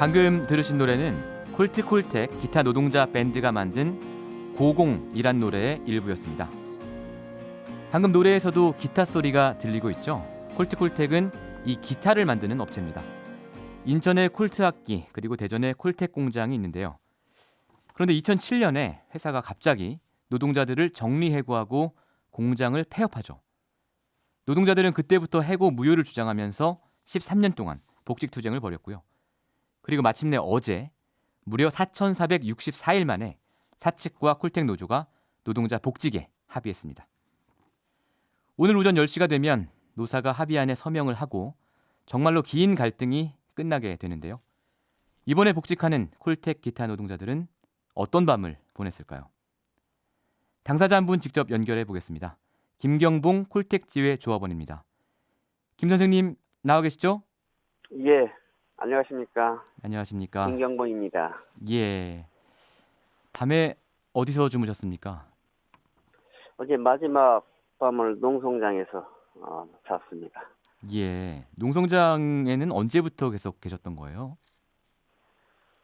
방금 들으신 노래는 콜트콜텍 기타 노동자 밴드가 만든 고공이란 노래의 일부였습니다. 방금 노래에서도 기타 소리가 들리고 있죠. 콜트콜텍은 이 기타를 만드는 업체입니다. 인천에 콜트 악기 그리고 대전에 콜텍 공장이 있는데요. 그런데 2007년에 회사가 갑자기 노동자들을 정리해고하고 공장을 폐업하죠. 노동자들은 그때부터 해고 무효를 주장하면서 13년 동안 복직투쟁을 벌였고요. 그리고 마침내 어제 무려 4,464일 만에 사측과 콜텍 노조가 노동자 복직에 합의했습니다. 오늘 오전 10시가 되면 노사가 합의안에 서명을 하고 정말로 긴 갈등이 끝나게 되는데요. 이번에 복직하는 콜텍 기타 노동자들은 어떤 밤을 보냈을까요? 당사자 한 분 직접 연결해 보겠습니다. 김경봉 콜텍지회 조합원입니다. 김 선생님 나와 계시죠? 예, 안녕하십니까. 안녕하십니까? 김경봉입니다. 예. 밤에 어디서 주무셨습니까? 어제 마지막 밤을 농성장에서 잤습니다. 예. 농성장에는 언제부터 계속 계셨던 거예요?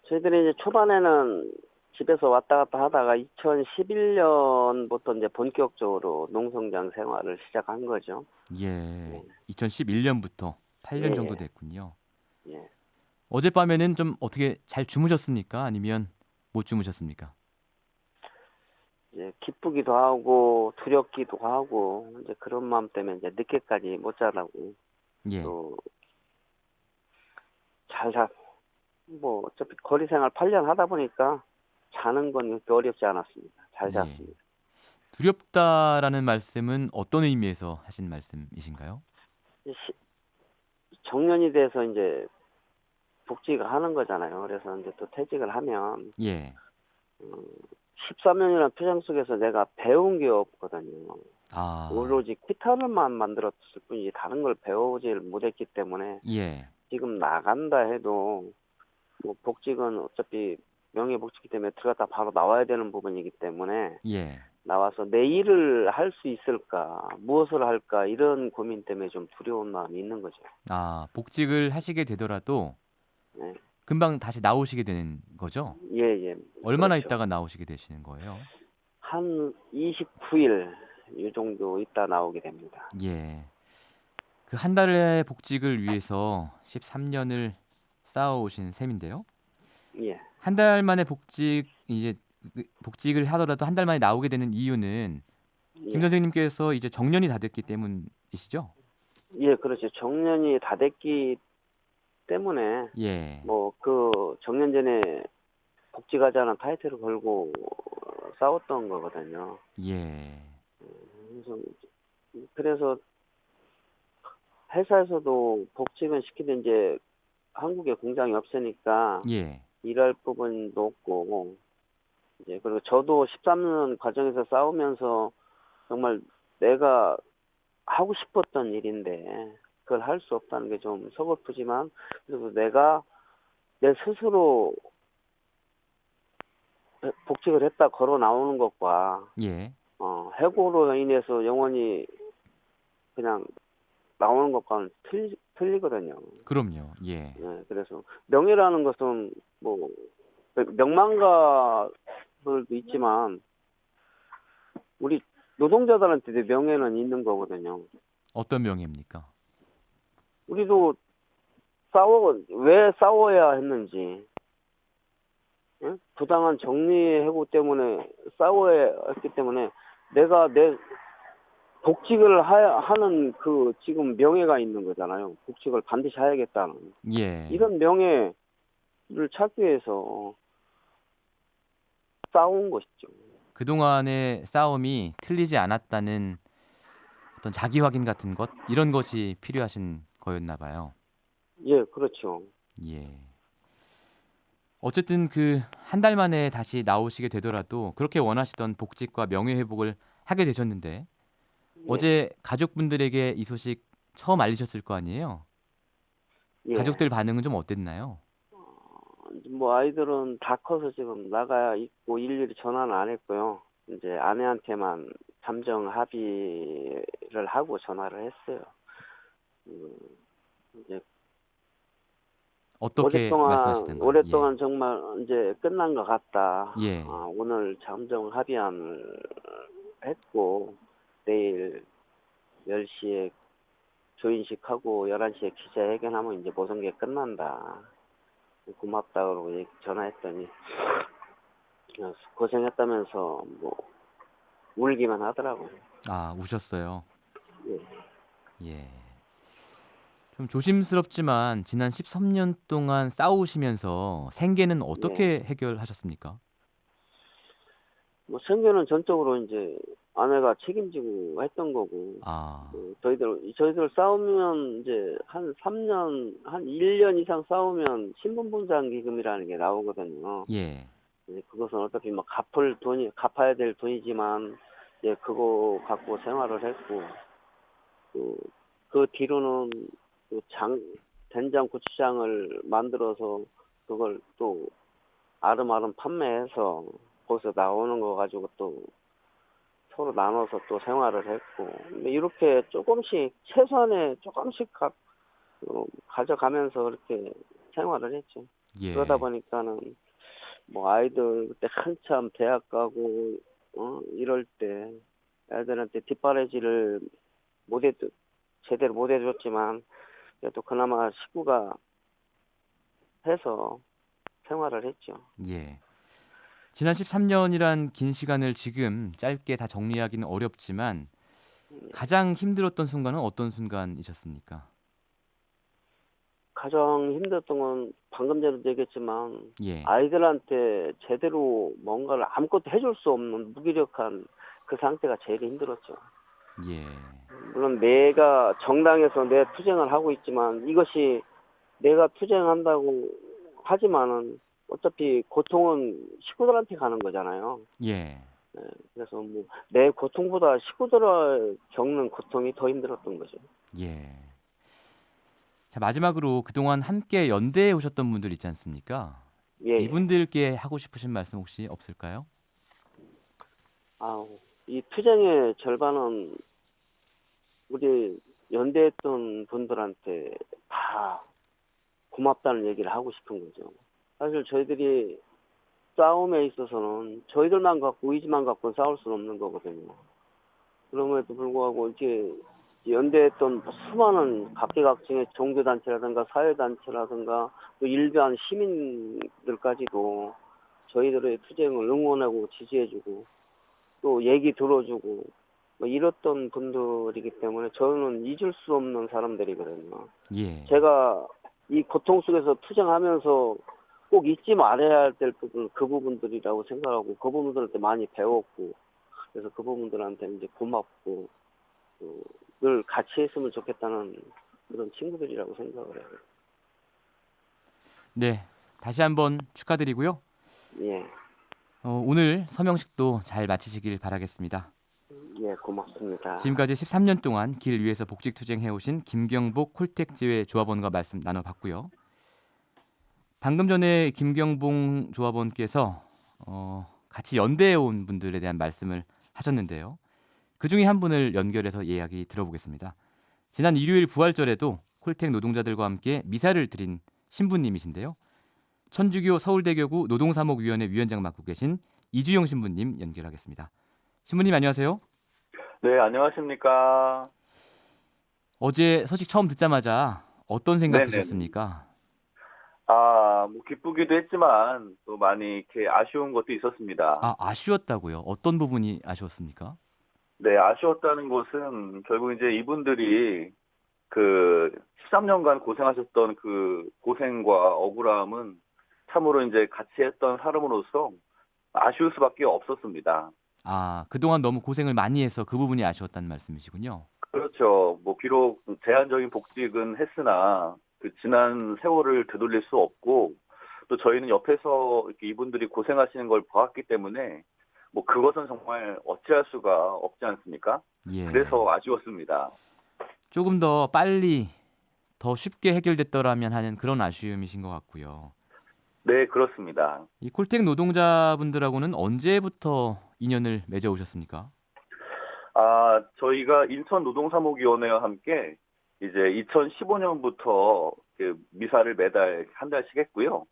저희들이 이제 초반에는 집에서 왔다 갔다 하다가 2011년부터 이제 본격적으로 농성장 생활을 시작한 거죠. 예. 2011년부터 8년 예, 정도 됐군요. 예. 어젯밤에는 좀 어떻게 잘 주무셨습니까? 아니면 못 주무셨습니까? 이제 기쁘기도 하고 두렵기도 하고 이제 그런 마음 때문에 이제 늦게까지 못 자라고 예. 또 뭐 어차피 거리 생활 8년 하다 보니까 자는 건 그렇게 어렵지 않았습니다. 잘 예. 잤습니다. 두렵다라는 말씀은 어떤 의미에서 하신 말씀이신가요? 정년이 돼서 이제 복직을 하는 거잖아요. 그래서 이제 또 퇴직을 하면 예. 13년이라는 표정 속에서 내가 배운 게 없거든요. 아. 오로지 기타를만 만들었을 뿐이지 다른 걸 배우질 못했기 때문에 예. 지금 나간다 해도 뭐 복직은 어차피 명예복직이기 때문에 들어갔다 바로 나와야 되는 부분이기 때문에 예. 나와서 내 일을 할 수 있을까, 무엇을 할까 이런 고민 때문에 좀 두려운 마음이 있는 거죠. 아, 복직을 하시게 되더라도 네. 금방 다시 나오시게 되는 거죠? 예, 예. 얼마나 그렇죠. 있다가 나오시게 되시는 거예요? 한 29일 이 정도 있다 나오게 됩니다. 예. 그 한 달의 복직을 위해서 13년을 쌓아오신 셈인데요. 예. 한 달 만에 복직을 하더라도 한 달 만에 나오게 되는 이유는 김 예. 선생님께서 이제 정년이 다 됐기 때문이시죠? 예, 그렇죠. 정년이 다 됐기 때문에 예. 뭐 그 정년 전에 복직하자는 타이틀을 걸고 싸웠던 거거든요. 예. 그래서 회사에서도 복직은 시키면 이제 한국에 공장이 없으니까 예. 일할 부분도 없고 이제 그리고 저도 13년 과정에서 싸우면서 정말 내가 하고 싶었던 일인데 그걸 할 수 없다는 게 좀 서글프지만 그래도 내가 내 스스로 복직을 했다 걸어 나오는 것과 예. 해고로 인해서 영원히 그냥 나오는 것과는 틀리거든요. 그럼요. 예. 네, 그래서 명예라는 것은 뭐 명망가들도 있지만 우리 노동자들한테도 명예는 있는 거거든요. 어떤 명예입니까? 우리도 왜 싸워야 했는지, 응? 부당한 정리해고 때문에 싸워야 했기 때문에 내가 내 복직을 하는 그 지금 명예가 있는 거잖아요. 복직을 반드시 해야겠다는. 예. 이런 명예를 찾기 위해서 싸운 것이죠. 그동안의 싸움이 틀리지 않았다는 어떤 자기 확인 같은 것 이런 것이 필요하신 거였나 봐요. 예, 그렇죠. 예. 어쨌든 그 한 달 만에 다시 나오시게 되더라도 그렇게 원하시던 복직과 명예 회복을 하게 되셨는데 예. 어제 가족분들에게 이 소식 처음 알리셨을 거 아니에요? 예. 가족들 반응은 좀 어땠나요? 뭐 아이들은 다 커서 지금 나가 있고 일일이 전화는 안 했고요. 이제 아내한테만 잠정 합의를 하고 전화를 했어요. 이제 어떻게 말씀하시던가요? 오랫동안 정말 이제 끝난 것 같다. 예. 예. 오늘 잠정 합의안을 했고, 내일 10시에 조인식하고 11시에 기자회견하면 이제 모든 게 끝난다. 고맙다 그러고 전화했더니 고생했다면서 뭐 울기만 하더라고요. 아, 우셨어요. 예. 예. 좀 조심스럽지만 지난 13년 동안 싸우시면서 생계는 예. 어떻게 해결하셨습니까? 뭐 생계는 전적으로 이제 아내가 책임지고 했던 거고, 아, 저희들 싸우면 이제 한 3년, 한 1년 이상 싸우면 신분분당 기금이라는 게 나오거든요. 예. 그것은 어차피 뭐 갚아야 될 돈이지만, 이제 그거 갖고 생활을 했고, 그 뒤로는 된장 고추장을 만들어서 그걸 또 아름아름 판매해서 거기서 나오는 거 가지고 또 서로 나눠서 또 생활을 했고, 근데 이렇게 조금씩 최소한의 조금씩 가져가면서 그렇게 생활을 했죠. 예. 그러다 보니까는 뭐 아이들 그때 한참 대학 가고 이럴 때 애들한테 뒷바라지를 제대로 못 해줬지만 그래도 그나마 식구가 해서 생활을 했죠. 예. 지난 13년이란 긴 시간을 지금 짧게 다 정리하기는 어렵지만 가장 힘들었던 순간은 어떤 순간이셨습니까? 가장 힘들었던 건 방금 전에도 얘기했지만 예. 아이들한테 제대로 뭔가를 아무것도 해줄 수 없는 무기력한 그 상태가 제일 힘들었죠. 예. 물론 내가 정당에서 내 투쟁을 하고 있지만 이것이 내가 투쟁한다고 하지만은 어차피 고통은 식구들한테 가는 거잖아요. 예. 그래서 뭐 내 고통보다 식구들을 겪는 고통이 더 힘들었던 거죠. 예. 자, 마지막으로 그동안 함께 연대해 오셨던 분들 있지 않습니까? 예. 이분들께 하고 싶으신 말씀 혹시 없을까요? 이 투쟁의 절반은 우리 연대했던 분들한테 다 고맙다는 얘기를 하고 싶은 거죠. 사실 저희들이 싸움에 있어서는 저희들만 갖고 의지만 갖고 싸울 수는 없는 거거든요. 그럼에도 불구하고 이렇게 연대했던 수많은 각계각층의 종교단체라든가 사회단체라든가 또 일반 시민들까지도 저희들의 투쟁을 응원하고 지지해주고 또 얘기 들어주고 뭐 이랬던 분들이기 때문에 저는 잊을 수 없는 사람들이거든요. 예. 제가 이 고통 속에서 투쟁하면서 꼭 잊지 말아야 될 부분, 그 부분들이라고 생각하고 그 부분들한테 많이 배웠고 그래서 그 부분들한테 이제 고맙고 늘 같이 했으면 좋겠다는 그런 친구들이라고 생각을 해요. 네. 다시 한번 축하드리고요. 예. 오늘 서명식도 잘 마치시길 바라겠습니다. 예, 고맙습니다. 지금까지 13년 동안 길 위에서 복직 투쟁해오신 김경복 콜택지회 조합원과 말씀 나눠봤고요. 방금 전에 김경봉 조합원께서 같이 연대해온 분들에 대한 말씀을 하셨는데요. 그중에 한 분을 연결해서 이야기 들어보겠습니다. 지난 일요일 부활절에도 콜택 노동자들과 함께 미사를 드린 신부님이신데요. 천주교 서울대교구 노동사목위원회 위원장 맡고 계신 이주영 신부님 연결하겠습니다. 신부님 안녕하세요. 네, 안녕하십니까. 어제 소식 처음 듣자마자 어떤 생각 네네. 드셨습니까? 뭐 기쁘기도 했지만 또 많이 이렇게 아쉬운 것도 있었습니다. 아쉬웠다고요? 어떤 부분이 아쉬웠습니까? 네, 아쉬웠다는 것은 결국 이제 이분들이 그 13년간 고생하셨던 그 고생과 억울함은 참으로 이제 같이 했던 사람으로서 아쉬울 수밖에 없었습니다. 그동안 너무 고생을 많이 해서 그 부분이 아쉬웠다는 말씀이시군요. 그렇죠. 뭐 비록 제한적인 복직은 했으나 그 지난 세월을 되돌릴 수 없고 또 저희는 옆에서 이렇게 이분들이 고생하시는 걸 보았기 때문에 뭐 그것은 정말 어찌할 수가 없지 않습니까? 예. 그래서 아쉬웠습니다. 조금 더 빨리 더 쉽게 해결됐더라면 하는 그런 아쉬움이신 것 같고요. 네, 그렇습니다. 이 콜택 노동자분들하고는 언제부터 인연을 맺어 오셨습니까? 저희가 인천노동사목위원회와 함께 이제 2015년부터 미사를 매달 한 달씩 했고요.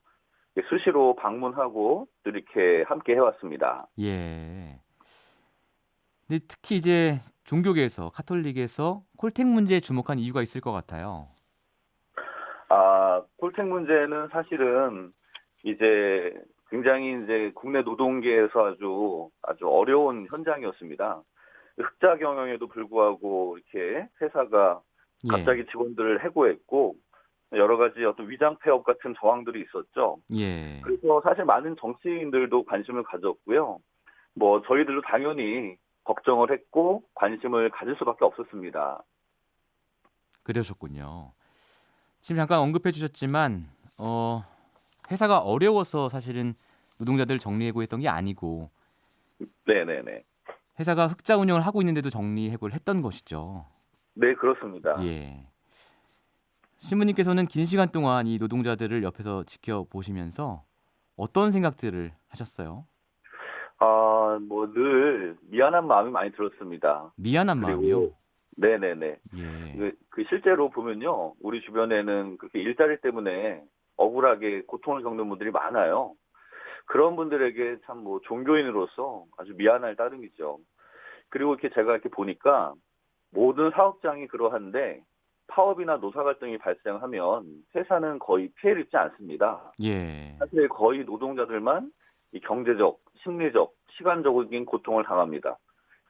수시로 방문하고 또 이렇게 함께 해왔습니다. 예. 근데 특히 이제 종교계에서 카톨릭에서 콜택 문제에 주목한 이유가 있을 것 같아요. 콜택 문제는 사실은 이제 굉장히 이제 국내 노동계에서 아주 어려운 현장이었습니다. 흑자 경영에도 불구하고 이렇게 회사가 예. 갑자기 직원들을 해고했고 여러 가지 어떤 위장 폐업 같은 정황들이 있었죠. 예. 그래서 사실 많은 정치인들도 관심을 가졌고요. 뭐 저희들도 당연히 걱정을 했고 관심을 가질 수밖에 없었습니다. 그러셨군요. 지금 잠깐 언급해 주셨지만 회사가 어려워서 사실은 노동자들 정리해고했던 게 아니고 네네네. 회사가 흑자 운영을 하고 있는데도 정리해고를 했던 것이죠. 네, 그렇습니다. 예. 신부님께서는 긴 시간 동안 이 노동자들을 옆에서 지켜보시면서 어떤 생각들을 하셨어요? 뭐 늘 미안한 마음이 많이 들었습니다. 미안한 마음이요? 그리고 네네네. 예. 그 실제로 보면요, 우리 주변에는 그렇게 일자리 때문에 억울하게 고통을 겪는 분들이 많아요. 그런 분들에게 참 뭐 종교인으로서 아주 미안할 따름이죠. 그리고 이렇게 제가 이렇게 보니까 모든 사업장이 그러한데 파업이나 노사 갈등이 발생하면 회사는 거의 피해를 입지 않습니다. 예. 사실 거의 노동자들만 이 경제적, 심리적, 시간적인 고통을 당합니다.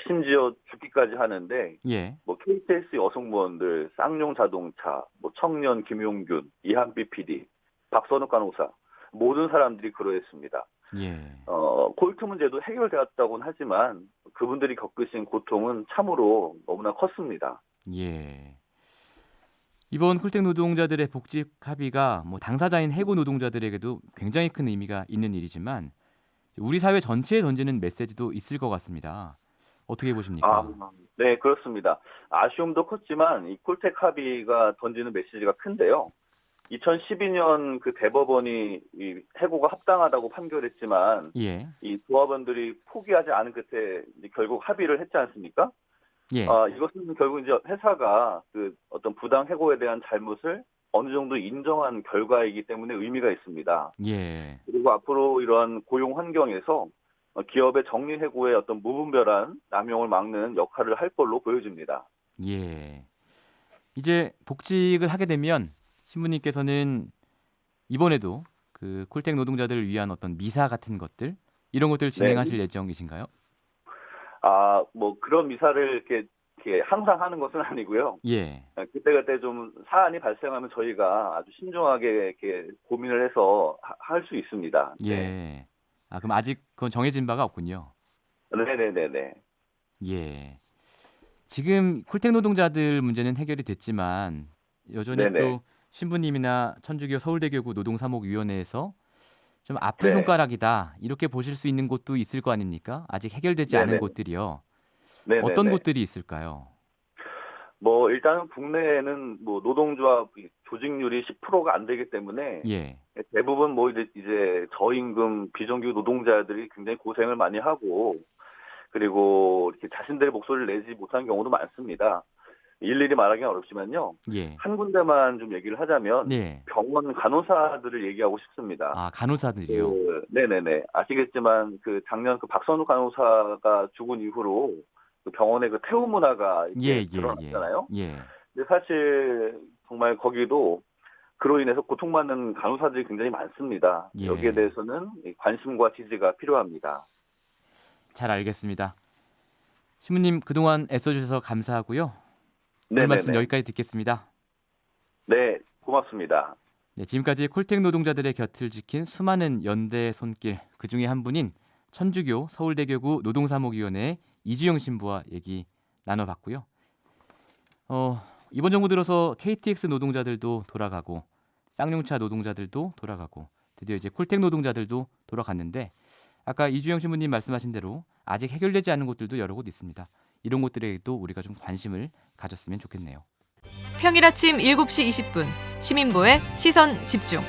심지어 죽기까지 하는데 예. 뭐 KTX 여성무원들, 쌍용 자동차, 뭐 청년 김용균, 이한비 PD, 박선욱 간호사 모든 사람들이 그러했습니다. 예. 콜트 문제도 해결되었다고는 하지만 그분들이 겪으신 고통은 참으로 너무나 컸습니다. 예. 이번 콜택 노동자들의 복직 합의가 뭐 당사자인 해고 노동자들에게도 굉장히 큰 의미가 있는 일이지만 우리 사회 전체에 던지는 메시지도 있을 것 같습니다. 어떻게 보십니까? 네, 그렇습니다. 아쉬움도 컸지만 이 콜텍 합의가 던지는 메시지가 큰데요. 2012년 그 대법원이 이 해고가 합당하다고 판결했지만 예. 이 조합원들이 포기하지 않은 끝에 이제 결국 합의를 했지 않습니까? 예. 이것은 결국 이제 회사가 그 어떤 부당 해고에 대한 잘못을 어느 정도 인정한 결과이기 때문에 의미가 있습니다. 예. 그리고 앞으로 이러한 고용 환경에서 기업의 정리해고의 어떤 무분별한 남용을 막는 역할을 할 걸로 보여집니다. 예. 이제 복직을 하게 되면 신부님께서는 이번에도 그 콜택 노동자들을 위한 어떤 미사 같은 것들 이런 것들 진행하실 예정이신가요? 뭐 그런 미사를 이렇게 항상 하는 것은 아니고요. 예. 그때그때 좀 사안이 발생하면 저희가 아주 신중하게 이렇게 고민을 해서 할 수 있습니다. 예. 네. 그럼 아직 그건 정해진 바가 없군요. 네네네네. 예. 지금 콜택 노동자들 문제는 해결이 됐지만 여전히 네네. 또 신부님이나 천주교 서울대교구 노동사목위원회에서 좀 아픈 네. 손가락이다 이렇게 보실 수 있는 곳도 있을 거 아닙니까? 아직 해결되지 않은 네네. 곳들이요. 네네네. 어떤 곳들이 있을까요? 뭐 일단은 국내에는 뭐 노동조합 조직률이 10%가 안 되기 때문에 예. 대부분 뭐 이제 저임금 비정규 노동자들이 굉장히 고생을 많이 하고 그리고 이렇게 자신들의 목소리를 내지 못한 경우도 많습니다. 일일이 말하기는 어렵지만요. 예. 한 군데만 좀 얘기를 하자면 네. 병원 간호사들을 얘기하고 싶습니다. 간호사들이요. 네네네. 아시겠지만 그 작년 그 박선욱 간호사가 죽은 이후로 그 병원의 그 태움 문화가 이렇게 드러났잖아요. 예. 근데 사실 정말 거기도 그로 인해서 고통받는 간호사들이 굉장히 많습니다. 예. 여기에 대해서는 관심과 지지가 필요합니다. 잘 알겠습니다. 신부님 그동안 애써주셔서 감사하고요. 오늘 네네네. 말씀 여기까지 듣겠습니다. 네, 고맙습니다. 네, 지금까지 콜택 노동자들의 곁을 지킨 수많은 연대의 손길 그중에 한 분인 천주교 서울대교구 노동사목위원회 이주영 신부와 얘기 나눠봤고요. 이번 정부 들어서 KTX 노동자들도 돌아가고 쌍용차 노동자들도 돌아가고 드디어 이제 콜택 노동자들도 돌아갔는데 아까 이주영 신부님 말씀하신 대로 아직 해결되지 않은 곳들도 여러 곳 있습니다. 이런 곳들에도 우리가 좀 관심을 가졌으면 좋겠네요. 평일 아침 7시 20분 시민보의 시선 집중.